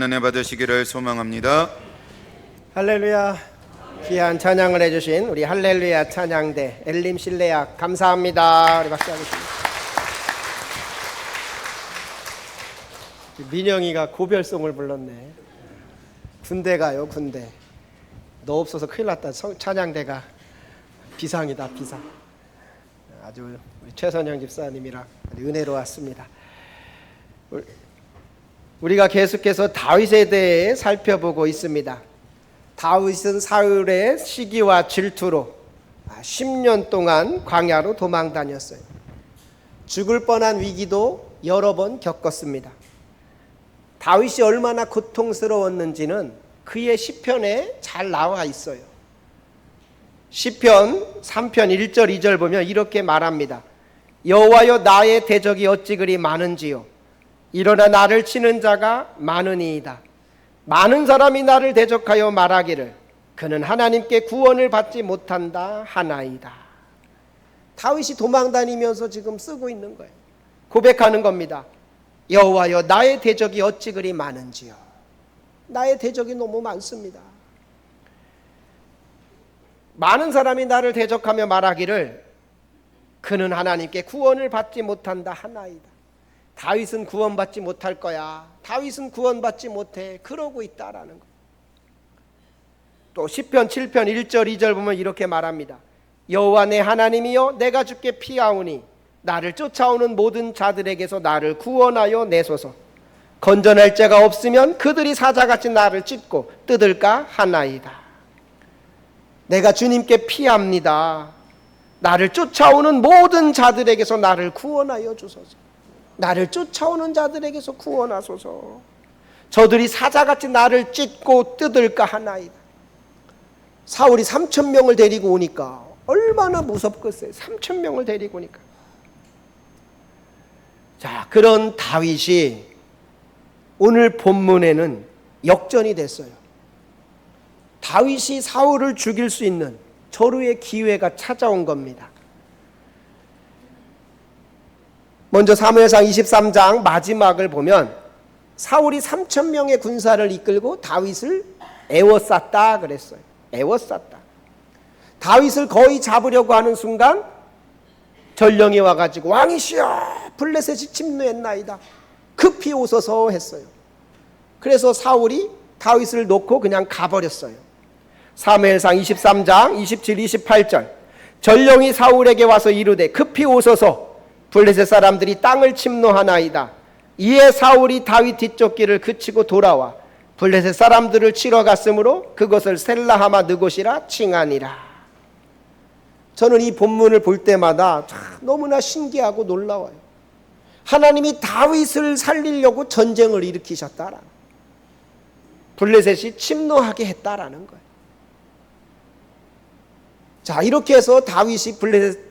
은혜 받으시기를 소망합니다. 할렐루야. 귀한 찬양을 해주신 우리 할렐루야 찬양대 엘림 실내악 감사합니다. 우리 박수하겠습니다. 민영이가 고별송을 불렀네. 군대 가요, 군대. 너 없어서 큰일 났다. 찬양대가 비상이다, 비상. 아주 우리 최선영 집사님이랑 은혜로웠습니다. 우리가 계속해서 다윗에 대해 살펴보고 있습니다. 다윗은 사울의 시기와 질투로 10년 동안 광야로 도망 다녔어요. 죽을 뻔한 위기도 여러 번 겪었습니다. 다윗이 얼마나 고통스러웠는지는 그의 시편에 잘 나와 있어요. 시편 3편 1절 2절 보면 이렇게 말합니다. 여호와여 나의 대적이 어찌 그리 많은지요. 일어나 나를 치는 자가 많으니이다. 많은 사람이 나를 대적하여 말하기를 그는 하나님께 구원을 받지 못한다 하나이다. 다윗이 도망다니면서 지금 쓰고 있는 거예요. 고백하는 겁니다. 여호와여 나의 대적이 어찌 그리 많은지요. 나의 대적이 너무 많습니다. 많은 사람이 나를 대적하며 말하기를 그는 하나님께 구원을 받지 못한다 하나이다. 다윗은 구원받지 못할 거야. 다윗은 구원받지 못해. 그러고 있다라는 거. 또 시편 7편 1절 2절 보면 이렇게 말합니다. 여호와 내 하나님이여 내가 주께 피하오니 나를 쫓아오는 모든 자들에게서 나를 구원하여 내소서. 건전할 자가 없으면 그들이 사자같이 나를 찢고 뜯을까 하나이다. 내가 주님께 피합니다. 나를 쫓아오는 모든 자들에게서 나를 구원하여 주소서. 나를 쫓아오는 자들에게서 구원하소서. 저들이 사자같이 나를 찢고 뜯을까 하나이다. 사울이 3,000명을 데리고 오니까 얼마나 무섭겠어요. 3,000명을 데리고 오니까. 자, 그런 다윗이 오늘 본문에는 역전이 됐어요. 다윗이 사울을 죽일 수 있는 절호의 기회가 찾아온 겁니다. 먼저 사무엘상 23장 마지막을 보면 사울이 3,000명의 군사를 이끌고 다윗을 에워쌌다 그랬어요. 에워쌌다. 다윗을 거의 잡으려고 하는 순간 전령이 와가지고 왕이시여 블레셋이 침노했나이다. 급히 오소서 했어요. 그래서 사울이 다윗을 놓고 그냥 가버렸어요. 사무엘상 23장 27, 28절 전령이 사울에게 와서 이르되 급히 오소서 블레셋 사람들이 땅을 침노하나이다. 이에 사울이 다윗 뒤쫓기를 그치고 돌아와 블레셋 사람들을 치러 갔으므로 그것을 셀라하마 느곳이라 칭하니라. 저는 이 본문을 볼 때마다 너무나 신기하고 놀라워요. 하나님이 다윗을 살리려고 전쟁을 일으키셨다라는, 블레셋이 침노하게 했다라는 거예요. 자, 이렇게 해서 다윗이 블레셋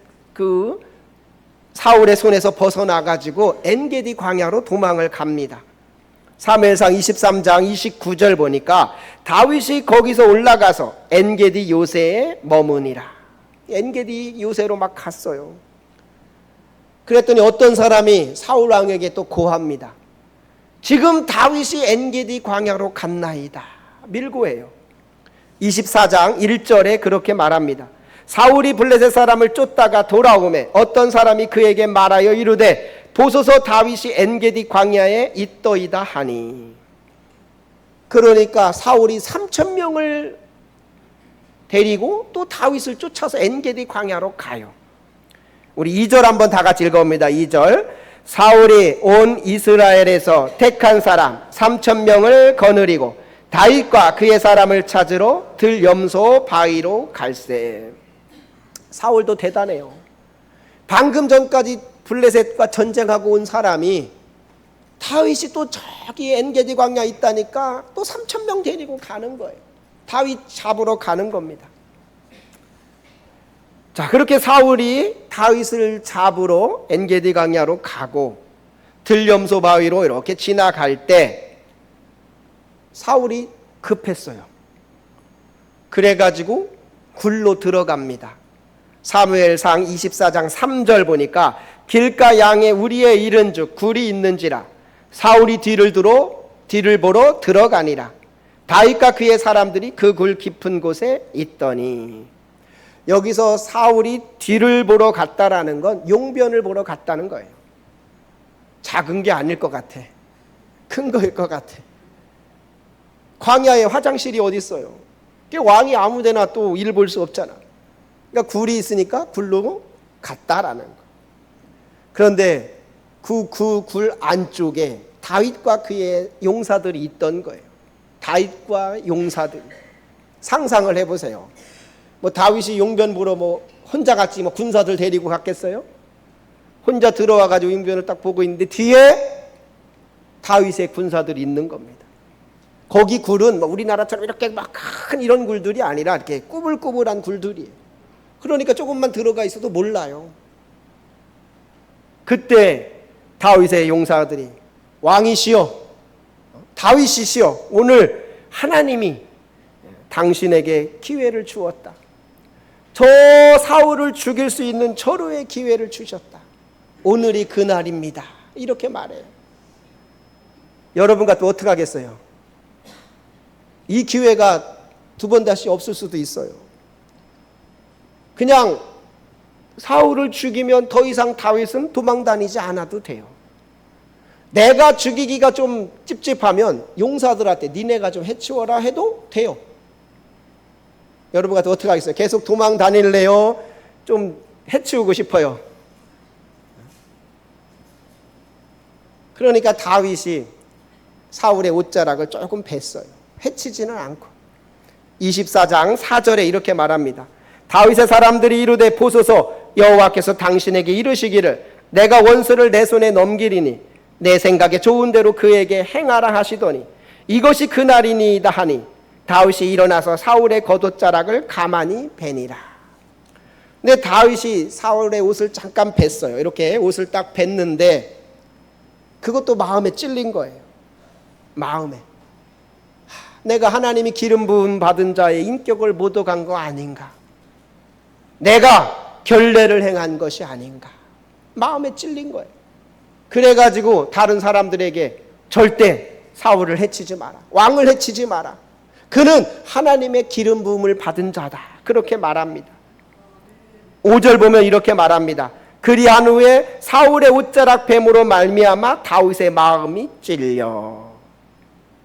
사울의 손에서 벗어나가지고 엔게디 광야로 도망을 갑니다. 사무엘상 23장 29절 보니까 다윗이 거기서 올라가서 엔게디 요새에 머무니라. 엔게디 요새로 막 갔어요. 그랬더니 어떤 사람이 사울 왕에게 또 고합니다. 지금 다윗이 엔게디 광야로 갔나이다. 밀고해요. 24장 1절에 그렇게 말합니다. 사울이 블레셋 사람을 쫓다가 돌아오매 어떤 사람이 그에게 말하여 이르되 보소서 다윗이 엔게디 광야에 있더이다 하니. 그러니까 사울이 3,000명을 데리고 또 다윗을 쫓아서 엔게디 광야로 가요. 우리 2절 한번 다 같이 읽어봅니다. 2절 사울이 온 이스라엘에서 택한 사람 3,000명을 거느리고 다윗과 그의 사람을 찾으러 들염소 바위로 갈새. 사울도 대단해요. 방금 전까지 블레셋과 전쟁하고 온 사람이 다윗이 또 저기 엔게디 광야에 있다니까 또 3,000명 데리고 가는 거예요. 다윗 잡으러 가는 겁니다. 자, 그렇게 사울이 다윗을 잡으러 엔게디 광야로 가고 들염소 바위로 이렇게 지나갈 때 사울이 급했어요. 그래가지고 굴로 들어갑니다. 사무엘상 24장 3절 보니까 길가 양에 우리의 이른즉 굴이 있는지라 사울이 뒤를 두러 뒤를 보러 들어가니라. 다윗과 그의 사람들이 그 굴 깊은 곳에 있더니. 여기서 사울이 뒤를 보러 갔다라는 건 용변을 보러 갔다는 거예요. 작은 게 아닐 것 같아. 큰 거일 것 같아. 광야에 화장실이 어디 있어요? 왕이 아무데나 또 일 볼 수 없잖아. 그러니까 굴이 있으니까 굴로 갔다라는 거. 그런데 그 굴 안쪽에 다윗과 그의 용사들이 있던 거예요. 다윗과 용사들. 상상을 해보세요. 뭐 다윗이 용변 보러 뭐 혼자 갔지 뭐 군사들 데리고 갔겠어요? 혼자 들어와 가지고 용변을 딱 보고 있는데 뒤에 다윗의 군사들이 있는 겁니다. 거기 굴은 뭐 우리나라처럼 이렇게 막 큰 이런 굴들이 아니라 이렇게 꾸불꾸불한 굴들이에요. 그러니까 조금만 들어가 있어도 몰라요. 그때 다윗의 용사들이 왕이시여, 다윗이시여, 오늘 하나님이 당신에게 기회를 주었다. 저 사울을 죽일 수 있는 절호의 기회를 주셨다. 오늘이 그날입니다. 이렇게 말해요. 여러분 같으면 어떻게 하겠어요? 이 기회가 두 번 다시 없을 수도 있어요. 그냥 사울을 죽이면 더 이상 다윗은 도망 다니지 않아도 돼요. 내가 죽이기가 좀 찝찝하면 용사들한테 니네가 좀 해치워라 해도 돼요. 여러분 같으면 어떻게 하겠어요? 계속 도망 다닐래요? 좀 해치우고 싶어요. 그러니까 다윗이 사울의 옷자락을 조금 뺐어요. 해치지는 않고. 24장 4절에 이렇게 말합니다. 다윗의 사람들이 이르되 보소서, 여호와께서 당신에게 이르시기를 내가 원수를 내 손에 넘기리니 내 생각에 좋은 대로 그에게 행하라 하시더니 이것이 그날이니이다 하니 다윗이 일어나서 사울의 겉옷자락을 가만히 베니라. 근데 다윗이 사울의 옷을 잠깐 뱄어요. 이렇게 옷을 딱 뱄는데 그것도 마음에 찔린 거예요. 마음에. 내가 하나님이 기름 부음 받은 자의 인격을 모독한 거 아닌가? 내가 결례를 행한 것이 아닌가? 마음에 찔린 거예요. 그래가지고 다른 사람들에게 절대 사울을 해치지 마라. 왕을 해치지 마라. 그는 하나님의 기름 부음을 받은 자다. 그렇게 말합니다. 5절 보면 이렇게 말합니다. 그리한 후에 사울의 옷자락 뱀으로 말미암아 다윗의 마음이 찔려.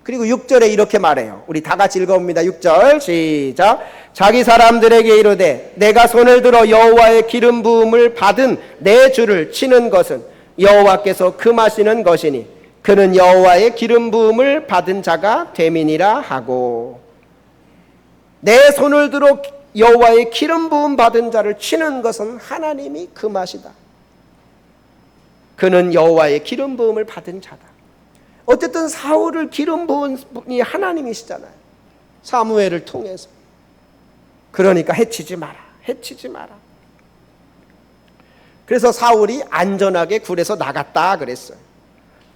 그리고 6절에 이렇게 말해요. 우리 다 같이 읽어봅니다. 6절 시작. 자기 사람들에게 이르되 내가 손을 들어 여호와의 기름 부음을 받은 내 주를 치는 것은 여호와께서 금하시는 것이니 그는 여호와의 기름 부음을 받은 자가 됨이니라 하고. 내 손을 들어 여호와의 기름 부음 받은 자를 치는 것은 하나님이 금하시다. 그는 여호와의 기름 부음을 받은 자다. 어쨌든 사울을 기름 부은 분이 하나님이시잖아요. 사무엘을 통해서. 그러니까 해치지 마라. 해치지 마라. 그래서 사울이 안전하게 굴에서 나갔다 그랬어요.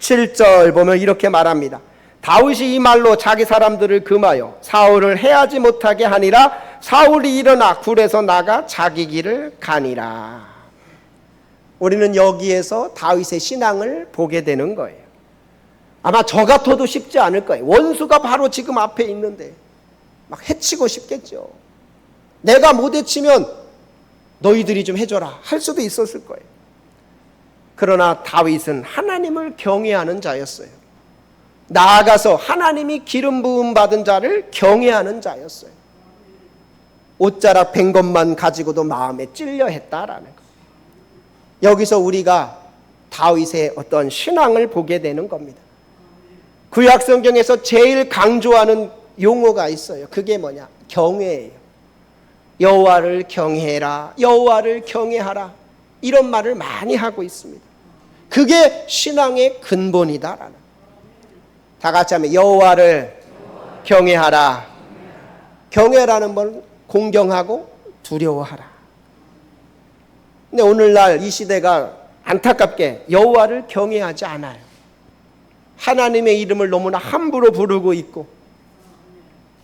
7절 보면 이렇게 말합니다. 다윗이 이 말로 자기 사람들을 금하여 사울을 해하지 못하게 하니라. 사울이 일어나 굴에서 나가 자기 길을 가니라. 우리는 여기에서 다윗의 신앙을 보게 되는 거예요. 아마 저 같아도 쉽지 않을 거예요. 원수가 바로 지금 앞에 있는데 막 해치고 싶겠죠. 내가 못 해치면 너희들이 좀 해줘라 할 수도 있었을 거예요. 그러나 다윗은 하나님을 경외하는 자였어요. 나아가서 하나님이 기름 부음 받은 자를 경외하는 자였어요. 옷자락 벤 것만 가지고도 마음에 찔려 했다라는 거. 여기서 우리가 다윗의 어떤 신앙을 보게 되는 겁니다. 구약 성경에서 제일 강조하는 용어가 있어요. 그게 뭐냐? 경외예요. 여호와를 경외해라. 여호와를 경외하라. 이런 말을 많이 하고 있습니다. 그게 신앙의 근본이다라는. 다 같이 하면 여호와를 경외하라. 경외라는 건 공경하고 두려워하라. 근데 오늘날 이 시대가 안타깝게 여호와를 경외하지 않아요. 하나님의 이름을 너무나 함부로 부르고 있고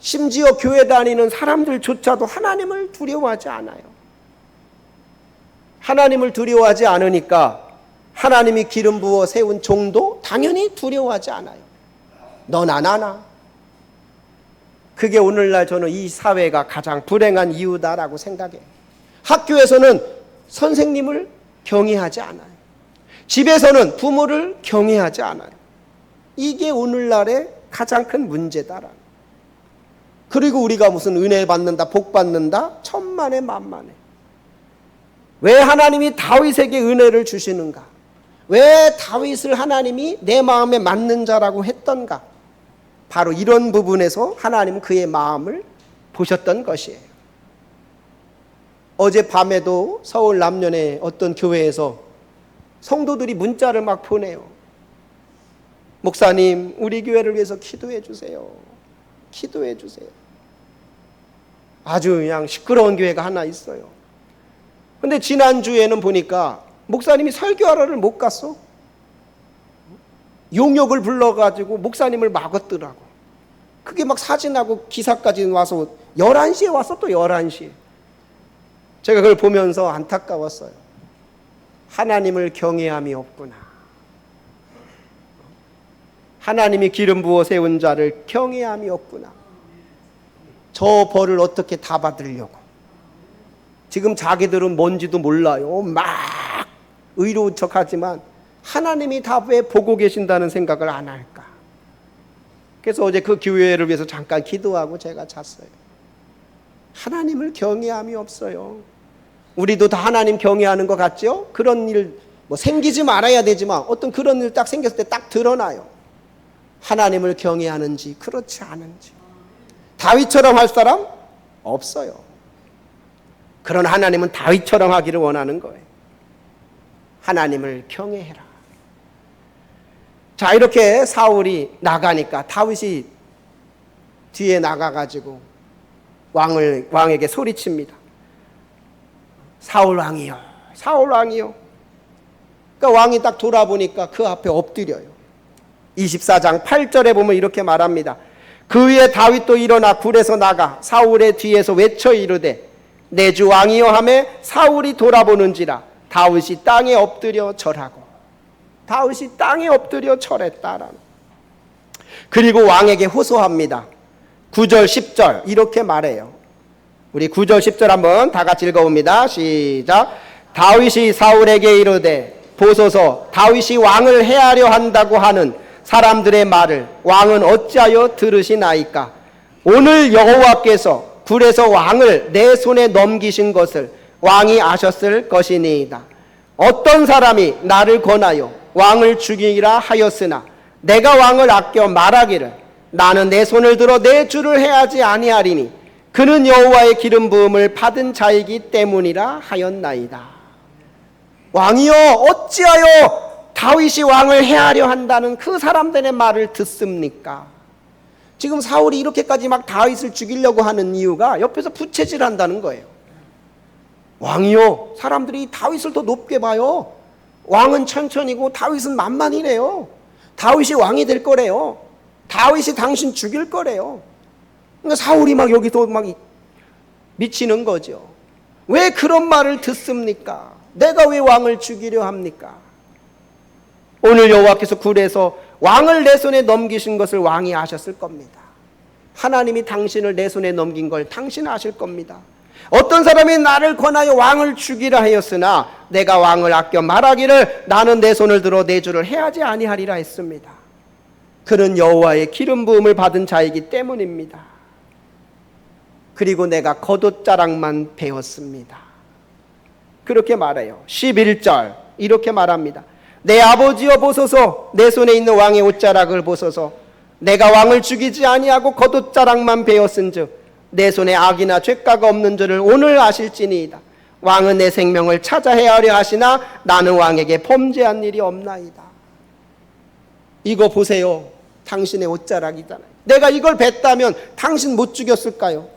심지어 교회 다니는 사람들조차도 하나님을 두려워하지 않아요. 하나님을 두려워하지 않으니까 하나님이 기름 부어 세운 종도 당연히 두려워하지 않아요. 넌 안 하나? 그게 오늘날 저는 이 사회가 가장 불행한 이유다라고 생각해요. 학교에서는 선생님을 경외하지 않아요. 집에서는 부모를 경외하지 않아요. 이게 오늘날의 가장 큰 문제다라는. 그리고 우리가 무슨 은혜 받는다, 복 받는다, 천만에 만만해. 왜 하나님이 다윗에게 은혜를 주시는가? 왜 다윗을 하나님이 내 마음에 맞는 자라고 했던가? 바로 이런 부분에서 하나님은 그의 마음을 보셨던 것이에요. 어젯밤에도 서울 남년의 어떤 교회에서 성도들이 문자를 막 보내요. 목사님, 우리 교회를 위해서 기도해 주세요. 기도해 주세요. 아주 그냥 시끄러운 교회가 하나 있어요. 근데 지난주에는 보니까 목사님이 설교하러를 못 갔어. 용역을 불러가지고 목사님을 막았더라고. 그게 막 사진하고 기사까지 와서 11시에 왔어. 또 11시에. 제가 그걸 보면서 안타까웠어요. 하나님을 경외함이 없구나. 하나님이 기름 부어 세운 자를 경외함이 없구나. 저 벌을 어떻게 다 받으려고. 지금 자기들은 뭔지도 몰라요. 막 의로운 척하지만 하나님이 다 왜 보고 계신다는 생각을 안 할까. 그래서 어제 그 교회를 위해서 잠깐 기도하고 제가 잤어요. 하나님을 경외함이 없어요. 우리도 다 하나님 경외하는 것 같죠? 그런 일 뭐 생기지 말아야 되지만 어떤 그런 일 딱 생겼을 때 딱 드러나요. 하나님을 경외하는지 그렇지 않은지. 다윗처럼 할 사람 없어요. 그러나 하나님은 다윗처럼 하기를 원하는 거예요. 하나님을 경외해라. 자, 이렇게 사울이 나가니까 다윗이 뒤에 나가가지고 왕에게 소리칩니다. 사울 왕이요, 사울 왕이요. 그러니까 왕이 딱 돌아보니까 그 앞에 엎드려요. 24장 8절에 보면 이렇게 말합니다. 그 위에 다윗도 일어나 굴에서 나가 사울의 뒤에서 외쳐 이르되 내 주 왕이여 하매 사울이 돌아보는지라 다윗이 땅에 엎드려 절하고. 다윗이 땅에 엎드려 절했다라는. 그리고 왕에게 호소합니다. 9절 10절 이렇게 말해요. 우리 9절 10절 한번 다 같이 읽어봅니다. 시작. 다윗이 사울에게 이르되 보소서 다윗이 왕을 해하려 한다고 하는 사람들의 말을 왕은 어찌하여 들으시나이까. 오늘 여호와께서 굴에서 왕을 내 손에 넘기신 것을 왕이 아셨을 것이니이다. 어떤 사람이 나를 권하여 왕을 죽이라 하였으나 내가 왕을 아껴 말하기를 나는 내 손을 들어 내 주를 해하지 아니하리니 그는 여호와의 기름 부음을 받은 자이기 때문이라 하였나이다. 왕이여 어찌하여 다윗이 왕을 해하려 한다는 그 사람들의 말을 듣습니까? 지금 사울이 이렇게까지 막 다윗을 죽이려고 하는 이유가 옆에서 부채질한다는 거예요. 왕이요, 사람들이 다윗을 더 높게 봐요. 왕은 천천히고 다윗은 만만이래요. 다윗이 왕이 될 거래요. 다윗이 당신 죽일 거래요. 그러니까 사울이 막 여기서 막 미치는 거죠. 왜 그런 말을 듣습니까? 내가 왜 왕을 죽이려 합니까? 오늘 여호와께서 굴에서 왕을 내 손에 넘기신 것을 왕이 아셨을 겁니다. 하나님이 당신을 내 손에 넘긴 걸 당신 아실 겁니다. 어떤 사람이 나를 권하여 왕을 죽이라 하였으나 내가 왕을 아껴 말하기를 나는 내 손을 들어 내 주를 해하지 아니하리라 했습니다. 그는 여호와의 기름 부음을 받은 자이기 때문입니다. 그리고 내가 겉옷자락만 배웠습니다. 그렇게 말해요. 11절 이렇게 말합니다. 내 아버지여 보소서 내 손에 있는 왕의 옷자락을 보소서 내가 왕을 죽이지 아니하고 겉옷자락만 베었은즉 내 손에 악이나 죄가가 없는 줄을 오늘 아실지니이다. 왕은 내 생명을 찾아 헤아려 하시나 나는 왕에게 범죄한 일이 없나이다. 이거 보세요. 당신의 옷자락이잖아요. 내가 이걸 뱉다면 당신 못 죽였을까요?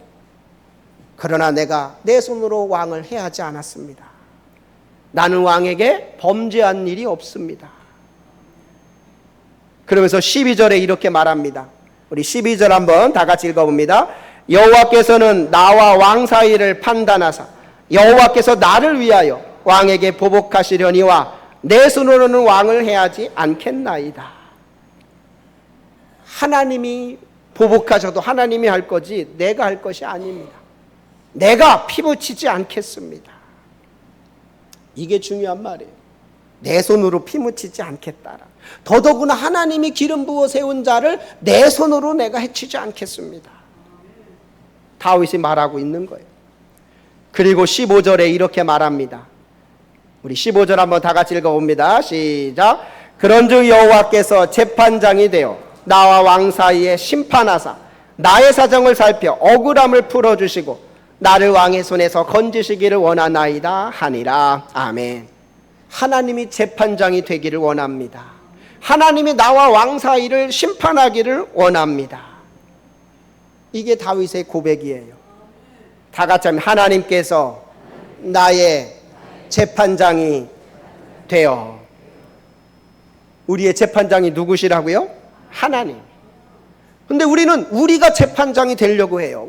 그러나 내가 내 손으로 왕을 해하지 않았습니다. 나는 왕에게 범죄한 일이 없습니다. 그러면서 12절에 이렇게 말합니다. 우리 12절 한번 다 같이 읽어봅니다. 여호와께서는 나와 왕 사이를 판단하사 여호와께서 나를 위하여 왕에게 보복하시려니와 내 손으로는 왕을 해하지 않겠나이다. 하나님이 보복하셔도 하나님이 할 거지 내가 할 것이 아닙니다. 내가 피묻히지 않겠습니다. 이게 중요한 말이에요. 내 손으로 피묻히지 않겠다라. 더더구나 하나님이 기름 부어 세운 자를 내 손으로 내가 해치지 않겠습니다. 다윗이 말하고 있는 거예요. 그리고 15절에 이렇게 말합니다. 우리 15절 한번 다 같이 읽어봅니다. 시작. 그런즉 여호와께서 재판장이 되어 나와 왕 사이에 심판하사 나의 사정을 살펴 억울함을 풀어주시고 나를 왕의 손에서 건지시기를 원하나이다 하니라. 아멘. 하나님이 재판장이 되기를 원합니다. 하나님이 나와 왕 사이를 심판하기를 원합니다. 이게 다윗의 고백이에요. 다 같이 하면 하나님께서 나의 재판장이 되어. 우리의 재판장이 누구시라고요? 하나님. 근데 우리는 우리가 재판장이 되려고 해요.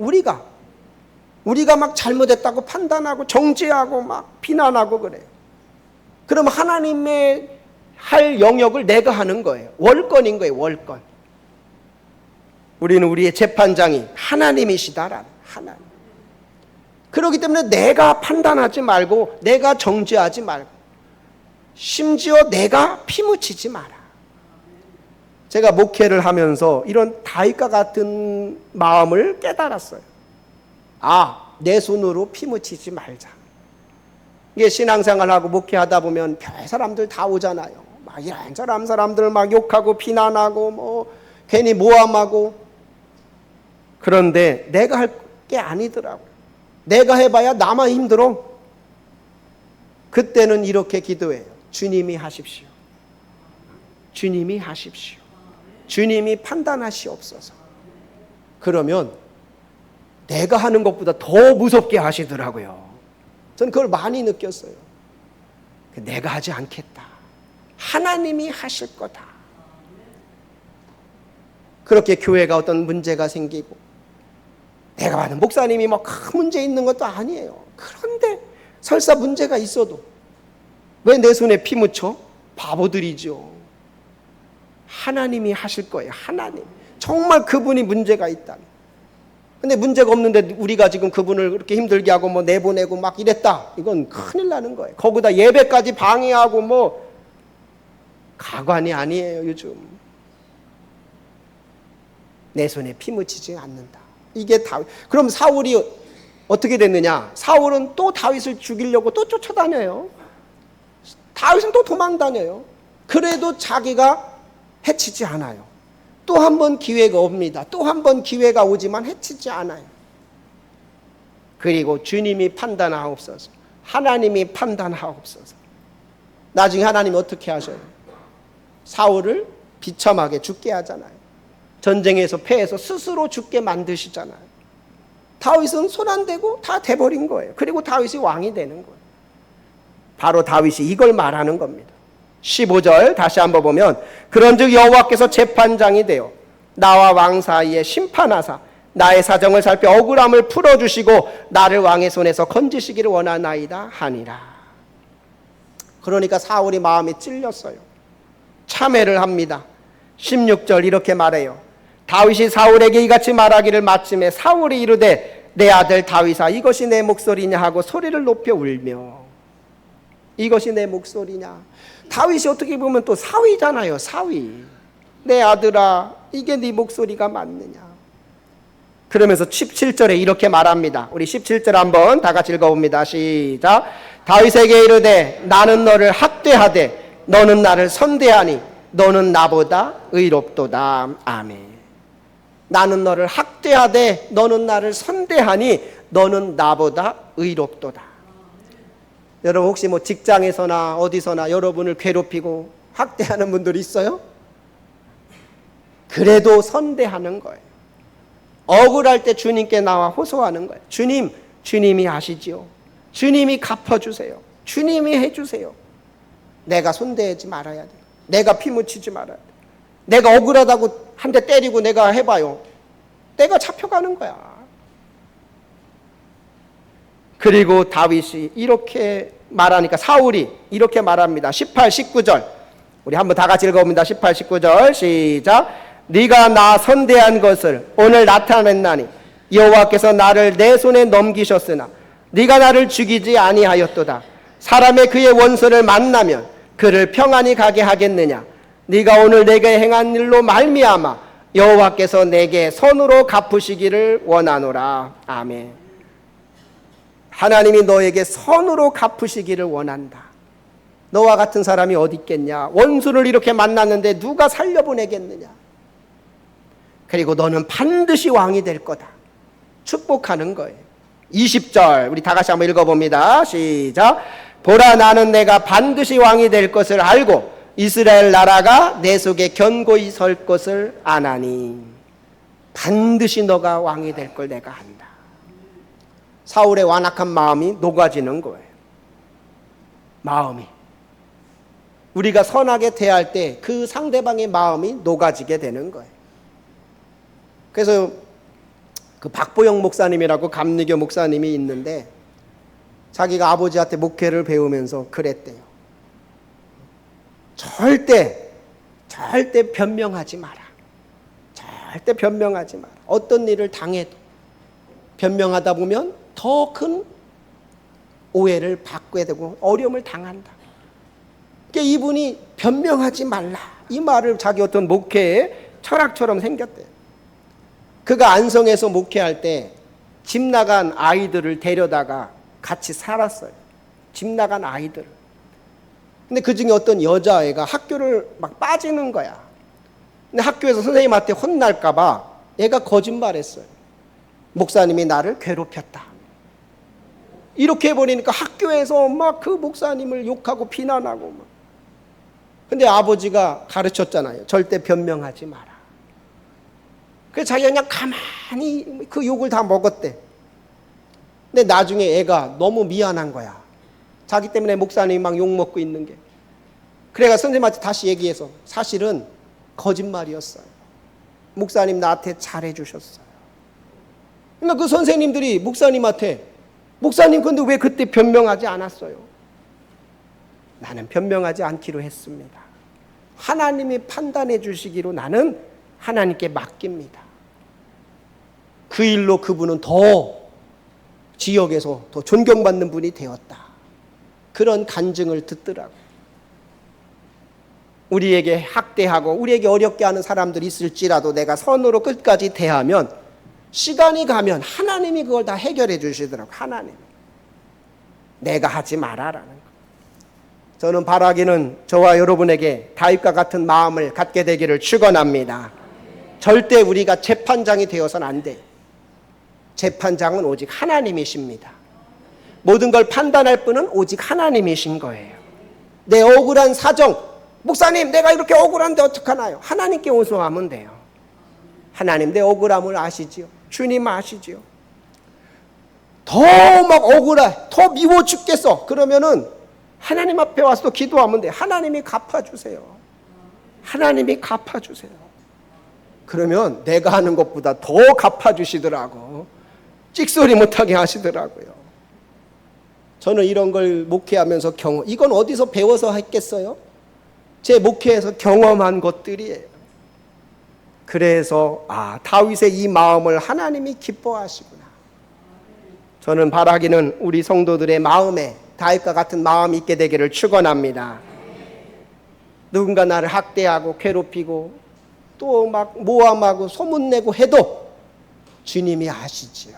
우리가 막 잘못했다고 판단하고 정죄하고 막 비난하고 그래요. 그럼 하나님의 할 영역을 내가 하는 거예요. 월권인 거예요. 월권. 우리는 우리의 재판장이 하나님이시다라는 하나님. 그렇기 때문에 내가 판단하지 말고 내가 정죄하지 말고 심지어 내가 피묻히지 마라. 제가 목회를 하면서 이런 다윗과 같은 마음을 깨달았어요. 내 손으로 피묻히지 말자. 이게 신앙생활하고 목회하다 보면 별 사람들 다 오잖아요. 막 이런저런 사람들 막 욕하고 비난하고 뭐 괜히 모함하고. 그런데 내가 할 게 아니더라고요. 내가 해봐야 나만 힘들어. 그때는 이렇게 기도해요. 주님이 하십시오. 주님이 하십시오. 주님이 판단하시옵소서. 그러면 내가 하는 것보다 더 무섭게 하시더라고요. 저는 그걸 많이 느꼈어요. 내가 하지 않겠다. 하나님이 하실 거다. 그렇게 교회가 어떤 문제가 생기고 내가 봐도 목사님이 뭐 큰 문제 있는 것도 아니에요. 그런데 설사 문제가 있어도 왜 내 손에 피 묻혀? 바보들이죠. 하나님이 하실 거예요. 하나님. 정말 그분이 문제가 있다. 근데 문제가 없는데 우리가 지금 그분을 그렇게 힘들게 하고 뭐 내보내고 막 이랬다. 이건 큰일 나는 거예요. 거기다 예배까지 방해하고 뭐 가관이 아니에요. 요즘. 내 손에 피 묻히지 않는다. 이게 다윗. 그럼 사울이 어떻게 됐느냐? 사울은 또 다윗을 죽이려고 또 쫓아다녀요. 다윗은 또 도망다녀요. 그래도 자기가 해치지 않아요. 또 한 번 기회가 옵니다. 또 한 번 기회가 오지만 해치지 않아요. 그리고 주님이 판단하옵소서. 하나님이 판단하옵소서. 나중에 하나님이 어떻게 하셔요? 사울을 비참하게 죽게 하잖아요. 전쟁에서 패해서 스스로 죽게 만드시잖아요. 다윗은 손 안 대고 다 돼버린 거예요. 그리고 다윗이 왕이 되는 거예요. 바로 다윗이 이걸 말하는 겁니다. 15절 다시 한번 보면 그런즉 여호와께서 재판장이 되어 나와 왕 사이에 심판하사 나의 사정을 살펴 억울함을 풀어주시고 나를 왕의 손에서 건지시기를 원하나이다 하니라. 그러니까 사울이 마음이 찔렸어요. 참회를 합니다. 16절 이렇게 말해요. 다윗이 사울에게 이같이 말하기를 마침에 사울이 이르되 내 아들 다윗아 이것이 내 목소리냐 하고 소리를 높여 울며. 이것이 내 목소리냐. 다윗이 어떻게 보면 또 사위잖아요. 사위. 내 아들아 이게 네 목소리가 맞느냐. 그러면서 17절에 이렇게 말합니다. 우리 17절 한번 다 같이 읽어봅니다. 시작. 다윗에게 이르되 나는 너를 학대하되 너는 나를 선대하니 너는 나보다 의롭도다. 아멘. 나는 너를 학대하되 너는 나를 선대하니 너는 나보다 의롭도다. 여러분 혹시 뭐 직장에서나 어디서나 여러분을 괴롭히고 학대하는 분들 있어요? 그래도 선대하는 거예요. 억울할 때 주님께 나와 호소하는 거예요. 주님, 주님이 아시지요. 주님이 갚아주세요. 주님이 해주세요. 내가 손대지 말아야 돼. 내가 피 묻히지 말아야 돼. 내가 억울하다고 한 대 때리고 내가 해봐요. 내가 잡혀가는 거야. 그리고 다윗이 이렇게 말하니까 사울이 이렇게 말합니다. 18, 19절 우리 한번 다 같이 읽어봅니다. 18, 19절 시작. 네가 나 선대한 것을 오늘 나타냈나니 여호와께서 나를 내 손에 넘기셨으나 네가 나를 죽이지 아니하였도다. 사람의 그의 원수를 만나면 그를 평안히 가게 하겠느냐. 네가 오늘 내게 행한 일로 말미암아 여호와께서 내게 선으로 갚으시기를 원하노라. 아멘. 하나님이 너에게 선으로 갚으시기를 원한다. 너와 같은 사람이 어디 있겠냐. 원수를 이렇게 만났는데 누가 살려보내겠느냐. 그리고 너는 반드시 왕이 될 거다. 축복하는 거예요. 20절 우리 다 같이 한번 읽어봅니다. 시작. 보라, 나는 내가 반드시 왕이 될 것을 알고 이스라엘 나라가 내 속에 견고히 설 것을 아나니. 반드시 너가 왕이 될 걸 내가 안다. 사울의 완악한 마음이 녹아지는 거예요. 마음이. 우리가 선하게 대할 때 그 상대방의 마음이 녹아지게 되는 거예요. 그래서 그 박보영 목사님이라고 감리교 목사님이 있는데 자기가 아버지한테 목회를 배우면서 그랬대요. 절대 변명하지 마라. 절대 변명하지 마라. 어떤 일을 당해도 변명하다 보면 더 큰 오해를 받게 되고 어려움을 당한다. 그러니까 이분이 변명하지 말라. 이 말을 자기 어떤 목회의 철학처럼 생겼대요. 그가 안성에서 목회할 때 집 나간 아이들을 데려다가 같이 살았어요. 집 나간 아이들. 근데 그 중에 어떤 여자애가 학교를 막 빠지는 거야. 근데 학교에서 선생님한테 혼날까봐 얘가 거짓말했어요. 목사님이 나를 괴롭혔다. 이렇게 해버리니까 학교에서 막 그 목사님을 욕하고 비난하고 막. 근데 아버지가 가르쳤잖아요. 절대 변명하지 마라. 그래서 자기가 그냥 가만히 그 욕을 다 먹었대. 근데 나중에 애가 너무 미안한 거야. 자기 때문에 목사님이 막 욕먹고 있는 게. 그래가 선생님한테 다시 얘기해서 사실은 거짓말이었어요. 목사님 나한테 잘해주셨어요. 그러니까 그 선생님들이 목사님한테 목사님 근데 왜 그때 변명하지 않았어요? 나는 변명하지 않기로 했습니다. 하나님이 판단해 주시기로 나는 하나님께 맡깁니다. 그 일로 그분은 더 지역에서 더 존경받는 분이 되었다. 그런 간증을 듣더라고요. 우리에게 학대하고 우리에게 어렵게 하는 사람들이 있을지라도 내가 선으로 끝까지 대하면 시간이 가면 하나님이 그걸 다 해결해 주시더라고요. 하나님. 내가 하지 말아라는 거. 저는 바라기는 저와 여러분에게 다윗과 같은 마음을 갖게 되기를 축원합니다. 절대 우리가 재판장이 되어서는 안 돼요. 재판장은 오직 하나님이십니다. 모든 걸 판단할 분은 오직 하나님이신 거예요. 내 억울한 사정, 목사님 내가 이렇게 억울한데 어떡하나요? 하나님께 호소하면 돼요. 하나님 내 억울함을 아시지요. 주님 아시지요. 더 막 억울해, 더 미워 죽겠어. 그러면은 하나님 앞에 와서 또 기도하면 돼. 하나님이 갚아주세요. 하나님이 갚아주세요. 그러면 내가 하는 것보다 더 갚아주시더라고. 찍소리 못하게 하시더라고요. 저는 이런 걸 목회하면서 이건 어디서 배워서 했겠어요? 제 목회에서 경험한 것들이에요. 그래서 다윗의 이 마음을 하나님이 기뻐하시구나. 저는 바라기는 우리 성도들의 마음에 다윗과 같은 마음이 있게 되기를 축원합니다. 누군가 나를 학대하고 괴롭히고 또 막 모함하고 소문내고 해도 주님이 아시지요.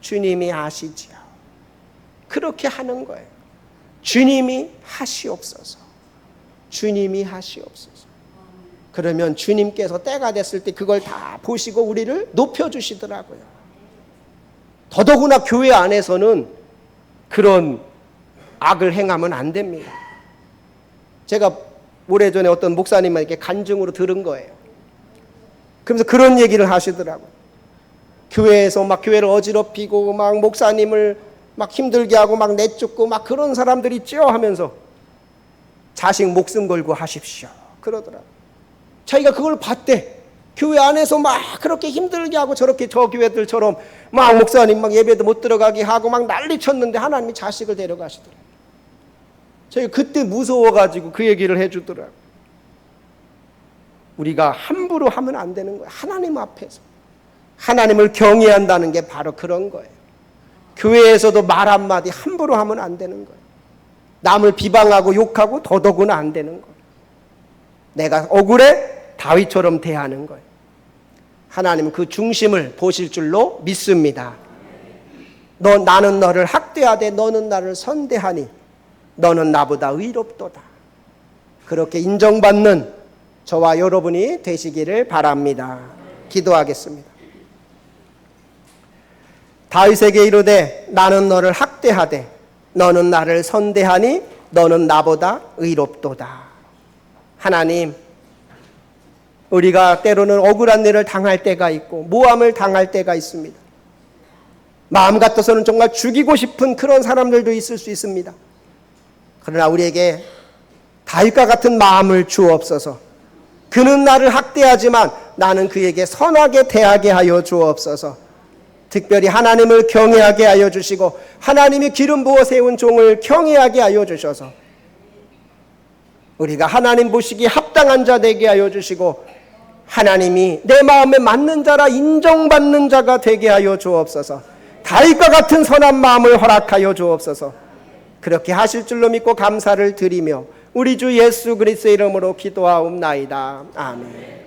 주님이 아시지요. 그렇게 하는 거예요. 주님이 하시옵소서. 주님이 하시옵소서. 그러면 주님께서 때가 됐을 때 그걸 다 보시고 우리를 높여주시더라고요. 더더구나 교회 안에서는 그런 악을 행하면 안 됩니다. 제가 오래전에 어떤 목사님에게 간증으로 들은 거예요. 그러면서 그런 얘기를 하시더라고요. 교회에서 막 교회를 어지럽히고 막 목사님을 막 힘들게 하고 막 내쫓고 막 그런 사람들 있죠 하면서 자식 목숨 걸고 하십시오 그러더라고요. 자기가 그걸 봤대. 교회 안에서 막 그렇게 힘들게 하고 저렇게 저 교회들처럼 막 목사님 막 예배도 못 들어가게 하고 막 난리 쳤는데 하나님이 자식을 데려가시더라고요. 저희가 그때 무서워가지고 그 얘기를 해주더라고요. 우리가 함부로 하면 안 되는 거예요. 하나님 앞에서. 하나님을 경외한다는 게 바로 그런 거예요. 교회에서도 말 한마디 함부로 하면 안 되는 거예요. 남을 비방하고 욕하고 더더구나 안 되는 거예요. 내가 억울해? 다윗처럼 대하는 거예요. 하나님은 그 중심을 보실 줄로 믿습니다. 나는 너를 학대하되 너는 나를 선대하니 너는 나보다 의롭도다. 그렇게 인정받는 저와 여러분이 되시기를 바랍니다. 기도하겠습니다. 다윗에게 이르되 나는 너를 학대하되 너는 나를 선대하니 너는 나보다 의롭도다. 하나님, 우리가 때로는 억울한 일을 당할 때가 있고 모함을 당할 때가 있습니다. 마음 같아서는 정말 죽이고 싶은 그런 사람들도 있을 수 있습니다. 그러나 우리에게 다윗과 같은 마음을 주옵소서. 그는 나를 학대하지만 나는 그에게 선하게 대하게 하여 주옵소서. 특별히 하나님을 경외하게 하여 주시고 하나님이 기름 부어 세운 종을 경외하게 하여 주셔서 우리가 하나님 보시기에 합당한 자 되게 하여 주시고 하나님이 내 마음에 맞는 자라 인정받는 자가 되게 하여 주옵소서. 다윗과 같은 선한 마음을 허락하여 주옵소서. 그렇게 하실 줄로 믿고 감사를 드리며 우리 주 예수 그리스도의 이름으로 기도하옵나이다. 아멘.